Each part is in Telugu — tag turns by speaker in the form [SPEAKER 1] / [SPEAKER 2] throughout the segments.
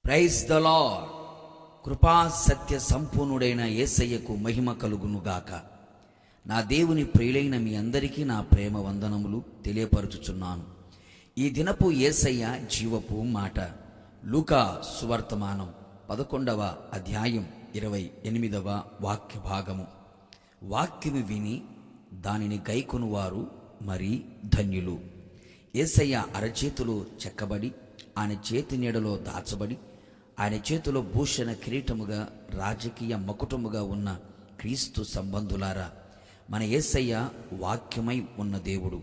[SPEAKER 1] Praise the lord. కృపా సత్య సంపూర్ణుడైన యేసయ్యకు మహిమ కలుగునుగాక. నా దేవుని ప్రియులైన మీ అందరికీ నా ప్రేమ వందనములు తెలియపరచుచున్నాను. ఈ దినపు యేసయ్య జీవపు మాట. లూకా సువర్తమానం 11వ అధ్యాయం 28వ వాక్య భాగము. వాక్యము విని దానిని గైకొనువారు మరి ధన్యులు. యేసయ్య అరచేతులు చెక్కబడి ఆయన చేతి నీడలో దాచబడి ఆయన చేతిలో భూషణ కిరీటముగా రాజకీయ మకుటముగా ఉన్న క్రీస్తు సంబంధులారా, మన యేసయ్య వాక్యమై ఉన్న దేవుడు.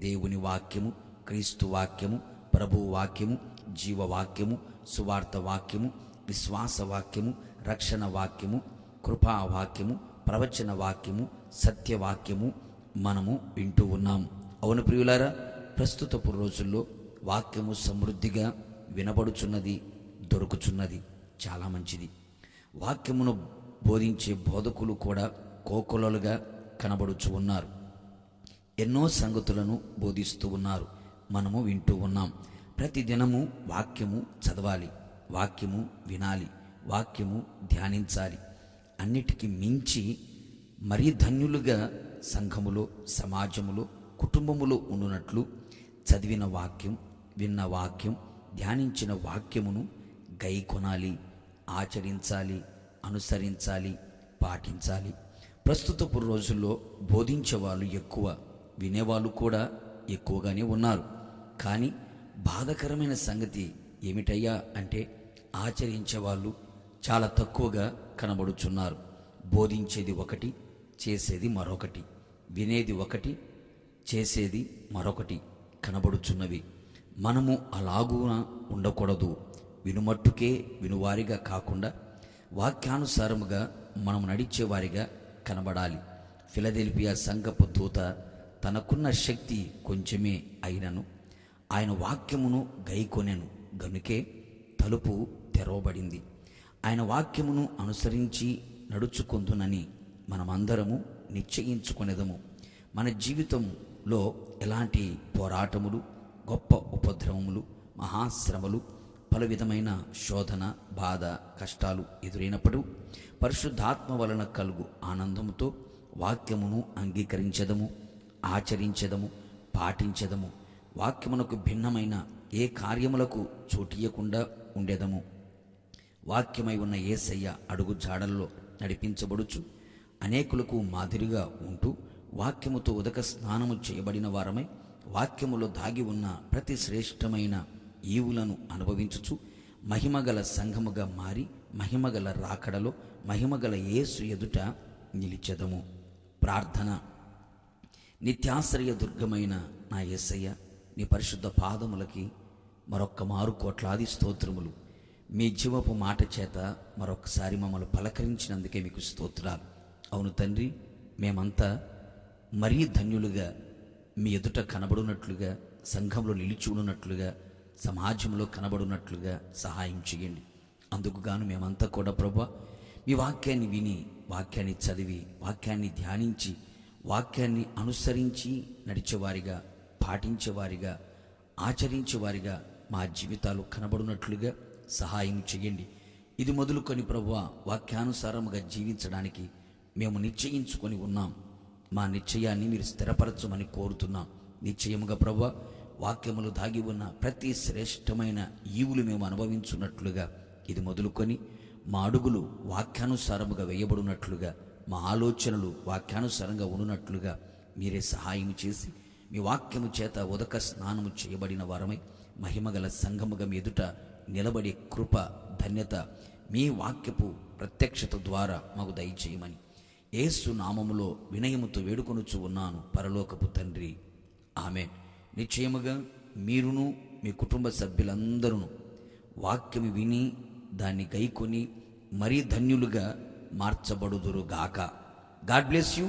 [SPEAKER 1] దేవుని వాక్యము, క్రీస్తు వాక్యము, ప్రభువు వాక్యము, జీవవాక్యము, సువార్త వాక్యము, విశ్వాస వాక్యము, రక్షణ వాక్యము, కృపా వాక్యము, ప్రవచన వాక్యము, సత్యవాక్యము మనము వింటూ ఉన్నాం. అవును ప్రియులారా, ప్రస్తుతపు రోజుల్లో వాక్యము సమృద్ధిగా వినబడుచున్నది, దొరుకుచున్నది. చాలా మంచిది. వాక్యమును బోధించే బోధకులు కూడా కోకొలలుగా కనబడుచు ఉన్నారు. ఎన్నో సంగతులను బోధిస్తూ ఉన్నారు, మనము వింటూ ఉన్నాం. ప్రతి దినము వాక్యము చదవాలి, వాక్యము వినాలి, వాక్యము ధ్యానించాలి. అన్నిటికీ మించి మరీ ధన్యులుగా సంఘములో, సమాజములో, కుటుంబములో ఉండునట్లు చదివిన వాక్యం, విన్న వాక్యం, ధ్యానించిన వాక్యమును గైకొనాలి, ఆచరించాలి, అనుసరించాలి, పాటించాలి. ప్రస్తుతపు రోజుల్లో బోధించేవాళ్ళు ఎక్కువ, వినేవాళ్ళు కూడా ఎక్కువగానే ఉన్నారు. కానీ బాధాకరమైన సంగతి ఏమిటయ్యా అంటే ఆచరించేవాళ్ళు చాలా తక్కువగా కనబడుచున్నారు. బోధించేది ఒకటి, చేసేది మరొకటి. వినేది ఒకటి, చేసేది మరొకటి కనబడుచున్నవి. మనము అలాగున ఉండకూడదు. వినుమట్టుకే వినువారిగా కాకుండా వాక్యానుసారముగా మనం నడిచేవారిగా కనబడాలి. ఫిలదెల్ఫియా సంఘపు దూత తనకున్న శక్తి కొంచెమే అయినను ఆయన వాక్యమును గైకొనెను గనుకే తలుపు తెరవబడింది. ఆయన వాక్యమును అనుసరించి నడుచుకుందునని మనమందరము నిశ్చయించుకునేదము. మన జీవితంలో ఎలాంటి పోరాటములు, గొప్ప ఉపద్రవములు, మహాశ్రమలు, పలు విధమైన శోధన, బాధ, కష్టాలు ఎదురైనప్పుడు పరిశుద్ధాత్మ వలన కలుగు ఆనందముతో వాక్యమును అంగీకరించెదము, ఆచరించెదము, పాటించెదము. వాక్యమునకు భిన్నమైన ఏ కార్యములకు చోటియకుండా ఉండేదము. వాక్యమై ఉన్న యేసయ్య అడుగు జాడల్లో నడిపించబడుచు అనేకులకు మాదిరిగా ఉంటూ వాక్యముతో ఉదక స్నానము చేయబడిన వారమై వాక్యములో దాగి ఉన్న ప్రతి శ్రేష్టమైన ఈవులను అనుభవించుచు మహిమగల సంఘముగా మారి మహిమగల రాకడలో మహిమగల యేసు ఎదుట నిలిచెదము. ప్రార్థన. నిత్యాశ్రయ దుర్గమైన నా యేసయ్య, నీ పరిశుద్ధ పాదములకి మరొక్క మారు కోట్లాది స్తోత్రములు. మీ జీవపు మాట చేత మరొకసారి మమ్మల్ని పలకరించినందుకే మీకు స్తోత్రాలు. అవును తండ్రి, మేమంతా మరీ ధన్యులుగా మీ ఎదుట కనబడునట్లుగా, సంఘంలో నిలిచి ఉన్నట్లుగా, సమాజంలో కనబడునట్లుగా సహాయం చేయండి. అందుకు గాను మేమంతా కూడా ప్రభువా, మీ వాక్యాన్ని విని, వాక్యాన్ని చదివి, వాక్యాన్ని ధ్యానించి, వాక్యాన్ని అనుసరించి నడిచేవారిగా, పాటించేవారిగా, ఆచరించేవారిగా మా జీవితాలు కనబడునట్లుగా సహాయం చేయండి. ఇది మొదలుకొని ప్రభువా, వాక్యానుసారముగా జీవించడానికి మేము నిశ్చయించుకొని ఉన్నాం. మా నిశ్చయాన్ని మీరు స్థిరపరచమని కోరుతున్నాం. నిశ్చయముగా ప్రభువా, వాక్యములు దాగి ఉన్న ప్రతి శ్రేష్టమైన ఈవులు మేము అనుభవించున్నట్లుగా ఇది మొదలుకొని మా అడుగులు వాక్యానుసారముగా వేయబడినట్లుగా, మా ఆలోచనలు వాక్యానుసారంగా ఉన్నట్లుగా మీరే సహాయం చేసి మీ వాక్యము చేత ఉదక స్నానము చేయబడిన వారమై మహిమగల సంఘముగా మీ ఎదుట నిలబడే కృప, ధన్యత మీ వాక్యపు ప్రత్యక్షత ద్వారా మాకు దయచేయమని యేసు నామములో వినయముతో వేడుకొనుచు ఉన్నాను పరలోకపు తండ్రి, ఆమేన్. నిశ్చయముగా మీరును మీ కుటుంబ సభ్యులందరూ వాక్యము విని దాన్ని గైకొని మరీ ధన్యులుగా మార్చబడుదురుగాక. God bless you.